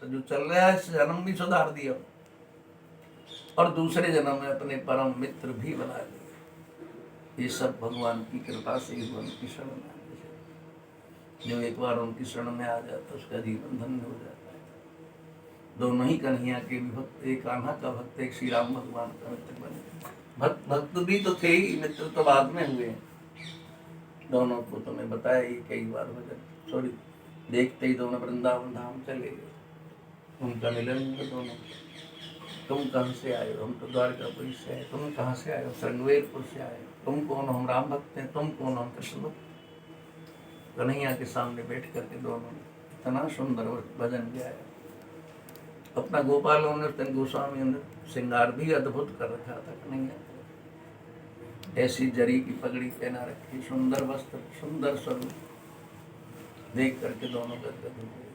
भक्त जो चल रहा है, इस जन्म भी सुधार दिया और दूसरे जन्म में अपने परम मित्र भी बना लिए। ये सब भगवान की कृपा से ही उनकी शरण में आने से, जो एक बार उनकी शरण में आ जाता उसका जीवन धन्य हो जाता है। दोनों ही कन्हैया के भी भक्त, एक कान्हा का भक्त, एक श्री राम भगवान का मित्र बने। भक्त भी तो थे ही, मित्र तो बाद में हुए। दोनों को तो मैं बताया ही कई बार भजन, सॉरी देखते ही दोनों वृंदावन धाम चले गए, उनका मिलन हुआ दोनों। तुम कहाँ से आए हो? हम तो द्वारकापुरी से आए। तुम कहाँ से आए हो? श्रृंगवेरपुर से आए। तुम कौन? हम राम भक्त हैं। तुम कौन? हम कृष्ण भक्त। कन्हैया के सामने बैठ करके दोनों इतना सुंदर भजन गाया। अपना गोपालों ने, गोस्वामी ने श्रृंगार भी अद्भुत कर रखा था कन्हैया। ऐसी जरी की पगड़ी पहना रखी, सुंदर वस्त्र, सुंदर स्वरूप देख करके दोनों गदगद हो गए।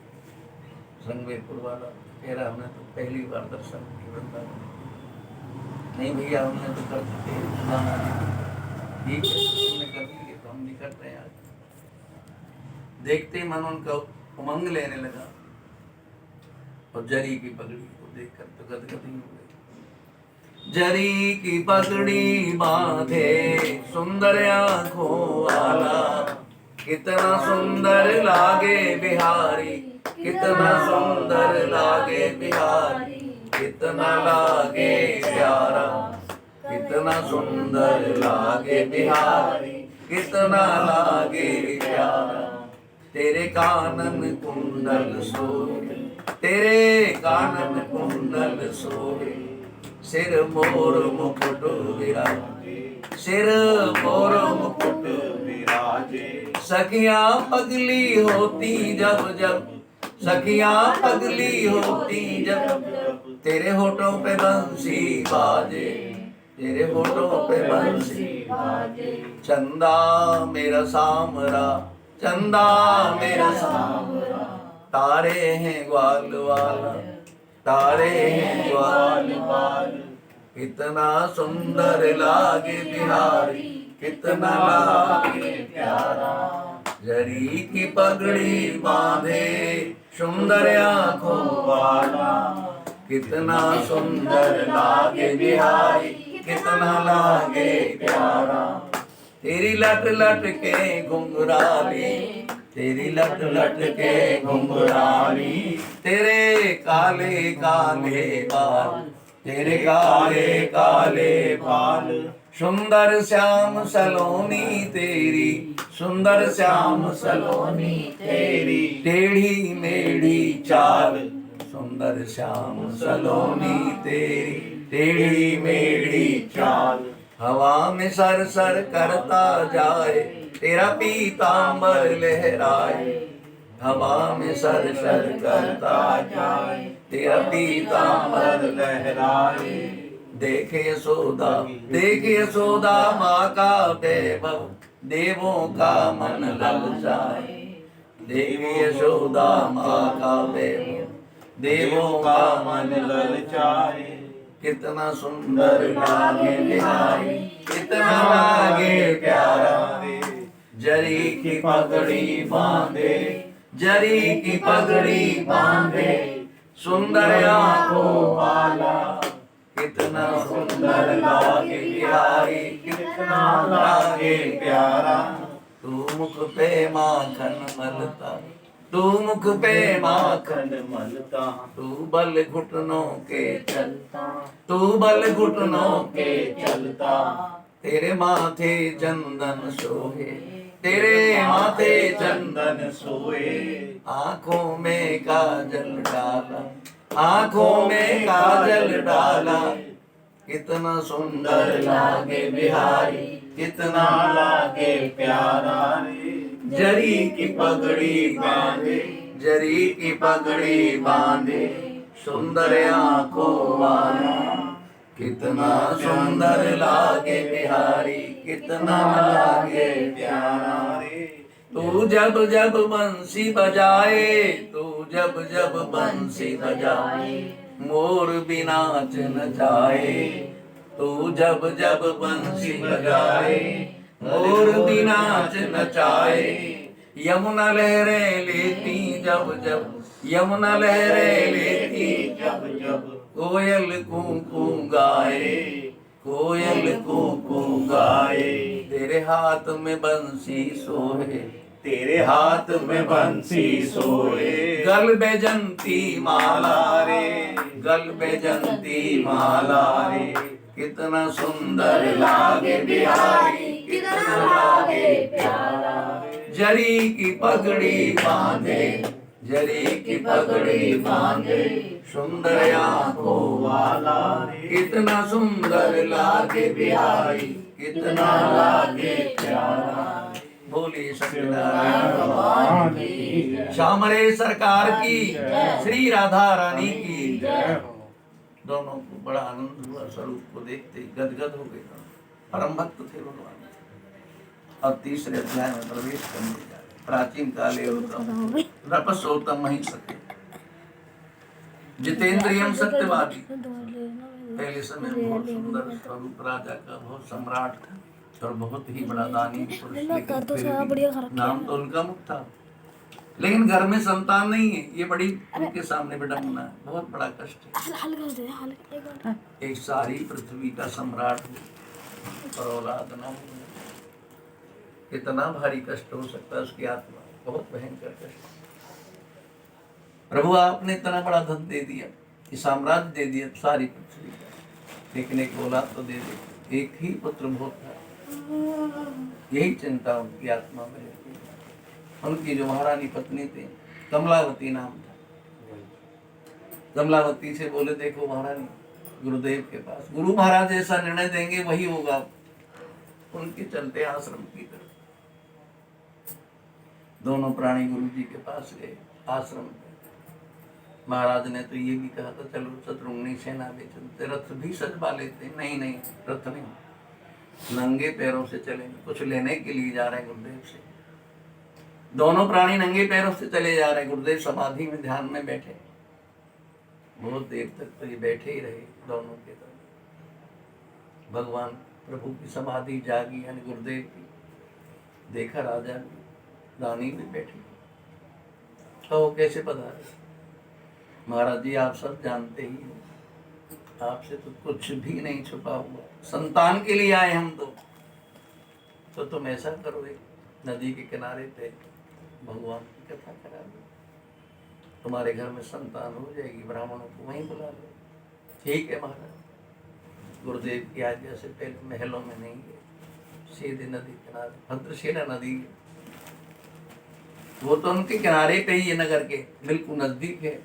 श्रृंगवेरपुर वाला कह रहा हमने तो पहली बार दर्शन किए वृंदावन। नहीं भैया हमने तो कर चुके, ठीक है तुमने कर लिए तो हम भी कर रहे हैं आज। देखते ही मन उनका उमंग लेने लगा और जरी की पगड़ी को देखकर तो गदगद ही हो गए। जरी की पगड़ी बांधे सुंदर आँखों वाला, कितना सुंदर लागे बिहारी, कितना सुंदर लागे बिहारी, कितना लागे प्यारा, कितना सुंदर लागे बिहारी, कितना लागे प्यारा। तेरे कानन कुंडल सोहे, तेरे कानन कुंडल सोहे, सिर मोर मुकुट विराजे, सिर मोर मुकुट विराजे। सखियां पगली होती जब जब, सखियां पगली होती जब, तेरे होठों पे बंसी बाजे, तेरे होठों पे बंसी बाजे। चंदा मेरा सामरा, चंदा मेरा सामरा, तारे हैं ग्वाल वाला, तारे हैं ग्वाल वाला। कितना सुंदर लागे बिहारी, कितना लागे प्यारा। जरी की पगड़ी बांधे सुंदर आँखों वाला, कितना सुंदर लागे बिहारी, कितना लागे प्यारा। तेरी लट लट के घुंघराली, तेरी लट लट के घुंघराली, तेरे काले काले बाल, तेरे काले काले बाल। सुंदर श्याम सलोनी तेरी, सुंदर श्याम सलोनी तेरी, टेढ़ी मेढ़ी चाल, सुंदर श्याम सलोनी तेरी, टेढ़ी मेढ़ी चाल। हवा में सर सर करता जाए, तेरा पीतांबर लहराए, हवा में सर सर करता जाए, तेरा पीतांबर लहराए। देखे यशोदा, देखे यशोदा माँ का वैभव, देवों का मन ललचाए। देखे यशोदा माँ का वैभव, देवों का मन ललचाए। कितना सुंदर लागे बिहारी, कितना लागे प्यारा। जरी की पगड़ी बांधे, जरी की पगड़ी बांधे, सुंदर आँखों वाला, कितना सुंदर लागे बिहारी, कितना लागे प्यारा। तू मुख पे माखन मलता, तू मुख पे माखन मलता, तू बल घुटनों के चलता, तू बल घुटनों के चलता। तेरे माथे चंदन सोहे, तेरे माथे चंदन सोए। आँखों में काजल डाला, आँखों में काजल डाला, कितना सुंदर लागे बिहारी, कितना लागे प्यारा। जरी की पगड़ी बांधे, जरी की पगड़ी बांधे, सुंदर आँखों वाला, कितना सुंदर लागे बिहारी, कितना लागे प्यारा। तू जब जब बंसी बजाए, तू जब जब बंसी बजाए, मोर भी नाच नचाए। तू जब जब बंसी बजाए, मोर भी नाच नचाए। यमुना लहरें लेती जब जब, यमुना लहरें लेती जब जब, कोयल कूकू गाए, कोयल कूकू गाए। तेरे हाथ में बंसी सोहे, तेरे हाथ में बंसी सोए, गल बेजंती माला रे, गल बेजंती माला रे। कितना सुंदर लागे बिहारी, कितना लागे प्यारा। जरी की पगड़ी बांधे, जरी की पगड़ी बांधे, सुंदर आंखों वाला रे। कितना सुंदर लागे बिहारी, कितना लागे प्यारा। बोलिए सत्यनारायण भगवान की, श्यामरे सरकार की, श्री राधा रानी की। दोनों को बड़ा आनंद हुआ, स्वरूप को देखते ही गदगद हो गए। परम भक्त थे भगवान। अब तीसरे अध्याय में प्रवेश करने जा रहे। प्राचीन काले रपसोतम मही सत्य, जितेंद्रियम सत्यवादी। पहले समय में बहुत सुंदर स्वरूप राजा का, बहुत सम्राट था और बहुत ही बड़ा दानी पुरुष। नाम तो उनका मुख था, लेकिन घर में संतान नहीं है। ये बड़ी उनके सामने विडंबना है, बहुत बड़ा कष्ट है। एक सारी पृथ्वी का सम्राट हो और औलाद न हो, कितना भारी कष्ट हो सकता है उसकी आत्मा, बहुत भयंकर कष्ट। प्रभु आपने इतना बड़ा धन दे दिया, कि साम्राज्य दे दिया सारी पृथ्वी का, लेकिन एक औलाद तो दे दी। एक ही पुत्र बहुत था, यही चिंता उनकी आत्मा में रहती है। उनकी जो महारानी पत्नी थी, कमलावती नाम था। कमलावती से बोले, देखो महारानी, गुरुदेव के पास गुरु महाराज ऐसा निर्णय देंगे वही होगा। उनके चलते आश्रम की तरफ दोनों प्राणी गुरु जी के पास गए आश्रम में। महाराज ने तो ये भी कहा था, चलो शत्रुघ्नि सेना ले चलते, रथ भी सजवा लेते। नहीं नहीं, रथ नहीं, नंगे पैरों से चलेंगे, कुछ लेने के लिए जा रहे हैं गुरुदेव से। दोनों प्राणी नंगे पैरों से चले जा रहे हैं। गुरुदेव समाधि में ध्यान में बैठे, बहुत देर तक तो ये बैठे ही रहे दोनों के तरफ। भगवान प्रभु की समाधि जागी, यानी गुरुदेव की। देखा राजा भी, रानी भी बैठी, तो कैसे पधारे? महाराज जी आप सब जानते ही हो, आपसे तो कुछ भी नहीं छुपा हुआ, संतान के लिए आए हम तो तुम ऐसा करो, एक नदी के किनारे पे भगवान की कथा करा दो, तुम्हारे घर में संतान हो जाएगी, ब्राह्मणों को वहीं बुला लो। ठीक है महाराज। गुरुदेव की आज्ञा से पहले महलों में नहीं गए, सीधे नदी किनारे, भद्रशिला नदी, वो तो उनके किनारे पे ही है, नगर के बिल्कुल नजदीक है।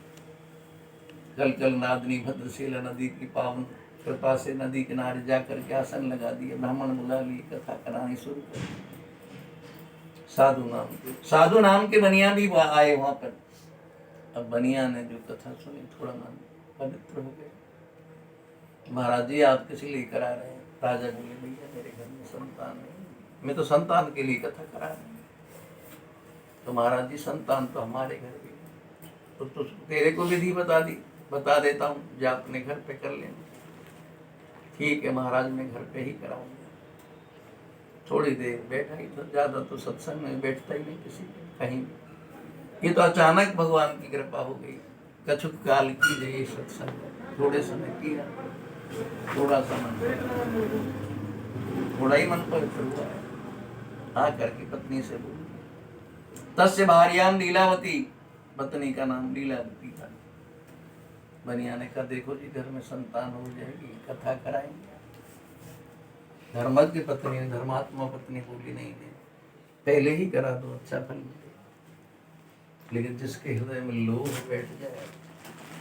कल कल नादनी भद्रशिला नदी की पावन कृपा से नदी किनारे जाकर के आसन लगा दिए, ब्राह्मण बुला लिए, कथा करानी शुरू कर दी। साधु नाम के बनिया भी आए वहां पर। अब बनिया ने जो कथा सुनी, थोड़ा मन पवित्र हो गया। महाराज जी आप किसी लिए करा रहे हैं? राजा बोले, भैया मेरे घर में संतान नहीं, मैं तो संतान के लिए कथा करा रहा हूँ। तो महाराज जी संतान तो हमारे घर भी, तो तेरे को विधि बता देता हूँ, जा अपने घर पे कर लेना। ठीक है महाराज, मैं घर पे ही कराऊंगा। थोड़ी देर बैठा ही तो, ज्यादा तो सत्संग में बैठता ही नहीं किसी के कहीं भी। ये तो अचानक भगवान की कृपा हो गई। कछुक काल की जय सत्संग, थोड़े समय किया, थोड़ा सा मन, थोड़ा ही मन पवित्र हुआ है। आकर के पत्नी से बोल, तस्य भार्याम लीलावती, पत्नी का नाम लीलावती था। बनिया ने कहा, देखो जी घर में संतान हो जाएगी, कथा कराएंगे। धर्मज्ञ पत्नी ने, धर्मात्मा पत्नी बोली, नहीं नहीं, पहले ही करा दो, अच्छा फल मिले। लेकिन जिसके हृदय में लोभ बैठ जाए,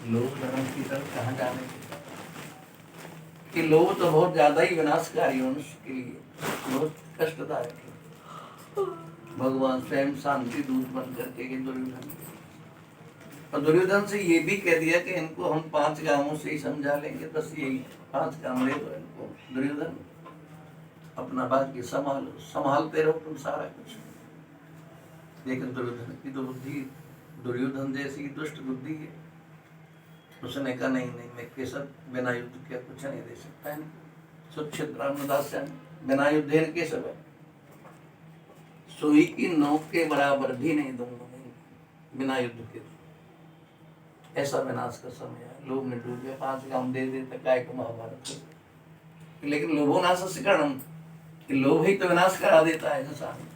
लोभ धर्म की तरफ कहाँ जाने के, कि लोभ तो बहुत ज्यादा ही विनाशकारी मनुष्य के लिए, बहुत कष्टदायक है। भगवान स्वयं शांति दूत बन करके दुर्योधन, और दुर्योधन से ये भी कह दिया कि इनको हम 5 गांवों से ही समझा लेंगे, बस यही 5 काम ले दो इनको। दुर्योधन अपना भाग्य संभालते रहो तुम सारा कुछ। लेकिन दुर्योधन की तो बुद्धि दुर्योधन जैसी दुष्ट बुद्धि है। उसने कहा, नहीं नहीं, मैं केशव बिना युद्ध के कुछ नहीं दे सकता है। सुक्षित रामदास बिना युद्ध केशव है, सुई की नोक के बराबर भी नहीं दूंगा, नहीं बिना युद्ध के। ऐसा विनाश का समय है। लोभ में डूब गया, 5 गांव दे देता काय को महाभारत। लेकिन लोभो नाश शिकरणम, कि लोभ ही तो विनाश करा देता है इंसान।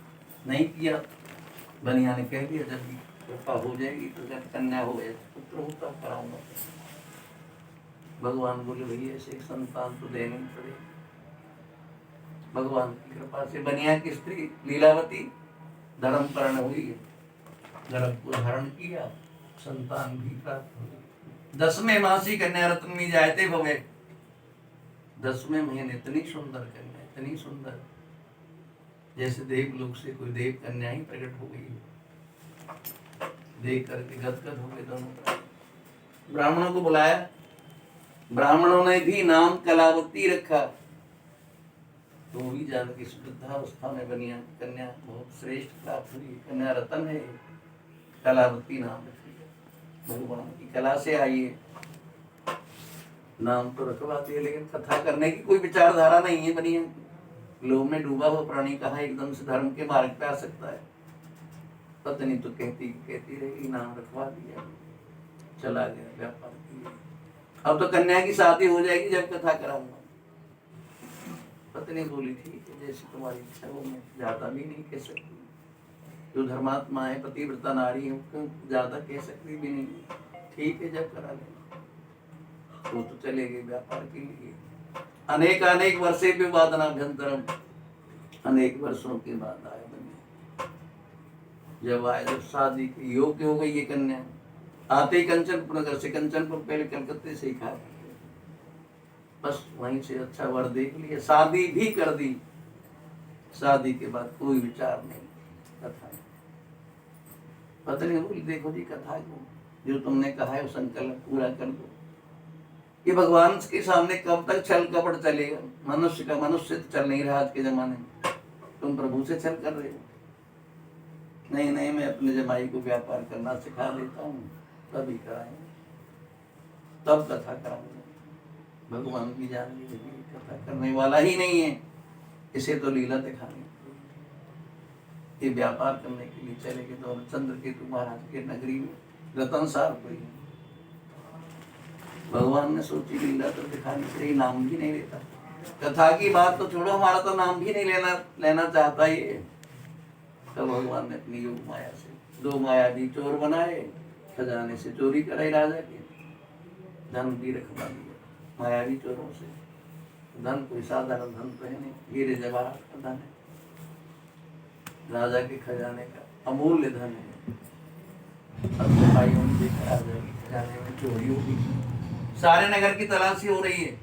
नहीं किया, बनिया ने कह दिया जब भी कृपा हो जाएगी तो जब कन्या हो जाए पुत्र होता कराऊंगा। भगवान बोले भैया ऐसे एक संतान तो देनी पड़ेगी। भगवान की कृपा से बनिया की स्त्री लीलावती धर्मपर्ण हुई, गर्भ को धारण किया, संतान भी प्राप्त हुई। 10वें मासी कन्या रत्न में जायते भवे, 10वें महीने इतनी सुंदर कन्या, इतनी सुंदर जैसे देवलोक से कोई देव कन्या ही प्रकट हो गई। देख करके गदगद हो गए दोनों। ब्राह्मणों को बुलाया, ब्राह्मणों ने भी नाम कलावती रखा। तो भी जान की वृद्धावस्था में बनिया कन्या बहुत श्रेष्ठ प्राप्त हुई, कन्या रतन है, कलावती नाम रखी। भगवान की कला से आई है, नाम तो रखवाती है लेकिन कथा करने की कोई विचारधारा नहीं है बनिया। लोभ में डूबा हुआ प्राणी कहाँ एकदम से धर्म के मार्ग पे आ सकता है। पत्नी तो कहती रही, नाम रखवा दिया, चला गया व्यापार के लिए। अब तो कन्या की शादी हो जाएगी जब कथा कराऊंगा। पत्नी बोली ठीक है, जैसी तुम्हारी इच्छा हो, मैं ज्यादा भी नहीं कह सकती। जो धर्मात्मा है, पतिव्रता नारी है, उसको ज्यादा कह सकती भी नहीं। ठीक है जब करा लेना। तो चले गए व्यापार के लिए। अनेक वर्षे पे वादनाभ्यंतरम, अनेक वर्षों के बाद आए बनिया। जब आए, जब शादी के योग्य हो गई ये कन्या, आते ही कंचनपुर नगर से, कंचनपुर पहले कलकत्ते से ही खा, बस वहीं से अच्छा वर देख लिया, शादी भी कर दी। शादी के बाद कोई विचार नहीं, कथा। पत्नी बोली देखो जी कथा को, जो तुमने कहा है वो संकल्प पूरा कर दो। ये भगवान के सामने कब तक छल कपट चलेगा? मनुष्य का मनुष्य तो चल नहीं रहा आज के जमाने में, तुम प्रभु से छल कर रहे हो। नहीं, मैं अपने जमाई को व्यापार करना सिखा देता हूँ, तभी कराएंगे, तब कथा कराऊंगा। भगवान की जान ली कथा करने वाला ही नहीं है, इसे तो लीला दिखानी। ये व्यापार करने के लिए चले गए दोनों चंद्रकेतु महाराज के नगरी में, रतनसार कोई। भगवान ने सोची लीला तो दिखानी चाहिए, नाम भी नहीं लेता। कथा की बात तो छोड़ो, हमारा तो नाम भी नहीं लेना चाहता ये। तब भगवान ने अपनी योग माया से 2 मायावी चोर बनाए, खजाने से चोरी कराई राजा के, धन भी रखवा दिया मायावी चोरों से। धन कोई साधारण धन तो है नहीं, हीरे जवाहरात का धन है, राजा के खजाने का अमूल्य धन है। अब तो भाइयों ने देखा राजा के खजाने में चोरी हो गई, सारे नगर की तलाशी हो रही है,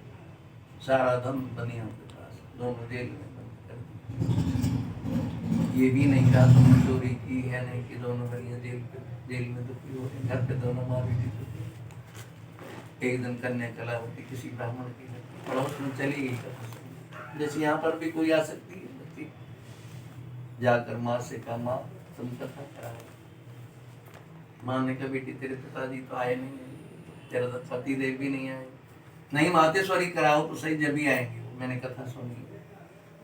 सारा धन बनिया के पास, दोनों जेल में बंद कर दिए। ये भी नहीं कहा तुमने चोरी की है, नहीं कि दोनों बनिया जेल में दुखी हो रहे, घर पे दोनों माँ बेटी दुखी। एक दिन कन्या कलावती किसी ब्राह्मण की पड़ोस में चली गई, जैसे यहाँ पर भी कोई आ सकती है बच्ची, जाकर माँ से कहा माँ तुम कथा कराओ। माँ ने कहा बेटी तेरे पिताजी तो आए नहीं, तेरा पति देव भी नहीं आए। नहीं मातेश्वरी कराओ तो सही, जब भी आएंगे। मैंने कथा सुनी,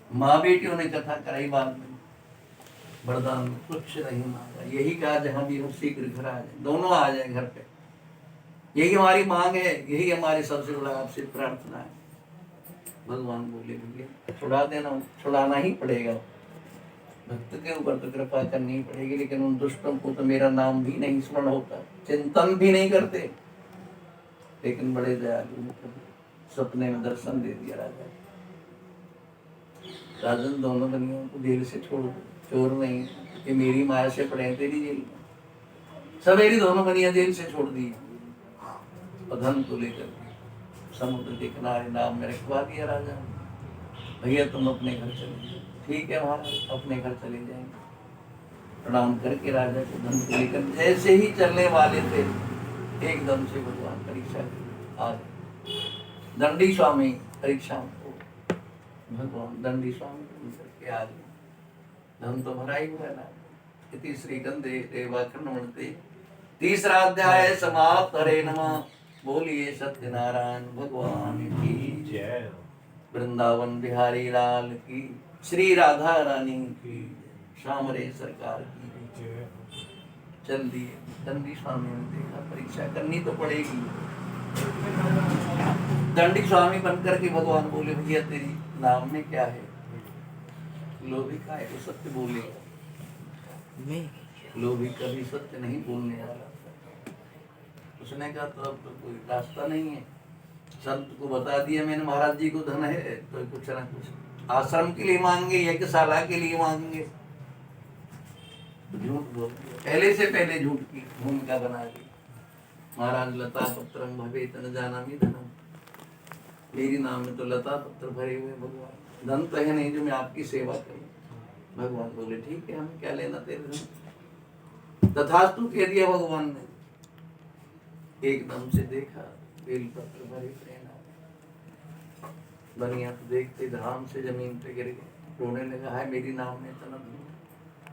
माँ बेटियों ने कथा कराई। बाद में वरदान में कुछ नहीं मांगा, यही कहा जहाँ भी हो शीघ्र घर आ जाए, दोनों आ जाए घर पे, यही हमारी मांग है, यही हमारी सबसे बड़ा आपसे प्रार्थना है। भगवान बोले भैया छुड़ा देना, छुड़ाना ही पड़ेगा, भक्त के ऊपर तो कृपा करनी ही पड़ेगी। लेकिन उन दुष्टों को तो मेरा नाम भी नहीं स्मरण होता, चिंतन भी नहीं करते। लेकिन बड़े दयालु, सपने में दर्शन दे दिया राजा। राजन दोनों बनियों को जेल से छोड़ दो, चोर नहीं, ये मेरी माया से पड़े तेरी जेल में। सवेरी दोनों बनिया जेल से छोड़ दी और धन को लेकर समुद्र के किनारे नाम में रखवा दिया राजा। भैया तुम अपने घर चले जाओ। ठीक है महाराज, अपने घर चले जाएंगे। प्रणाम करके राजा को धन को लेकर जैसे ही चलने वाले थे, एकदम से भगवान परीक्षा आ गए। दंडी स्वामी परीक्षा को, भगवान दंडी स्वामी करके आ गए। धन तो भरा ही हुआ ना। इति श्री गंधे देवाखंडमणते, 3रा अध्याय समाप्त। हरे नमः। बोलिए सत्यनारायण भगवान की जय। वृंदावन बिहारी लाल की, श्री राधा रानी की, श्यामरे सरकार की जय। चल दिए। दंडी स्वामी ने देखा परीक्षा करनी तो पड़ेगी। दंडी स्वामी बनकर के भगवान बोले भैया तेरी नाम में क्या है? लोभी का है तो सत्य बोलेगा, लोभी कभी सत्य नहीं बोलने वाला। उसने कहा तो अब तो कोई रास्ता नहीं है, संत को बता दिया मैंने महाराज जी को धन है तो कुछ ना कुछ आश्रम के लिए मांगे, यज्ञशाला के लिए मांगे, झूठ बोल दिया। पहले से पहले झूठ की भूमिका बना ली। महाराज लता पत्रम भवेत न जानामि धनम, मेरी नाम में तो लता पत्र भरे हुए भगवान, धन तो है नहीं जो मैं आपकी सेवा करूं। भगवान बोले ठीक है, हमें क्या लेना तेरे धन। तथास्तु कह दिया भगवान ने। एकदम से देखा बेलपत्र भरे प्रेरणा, बनिया तो देखते धाम से जमीन पे गिर गए, रोने लगा है मेरी नाम में इतना धन,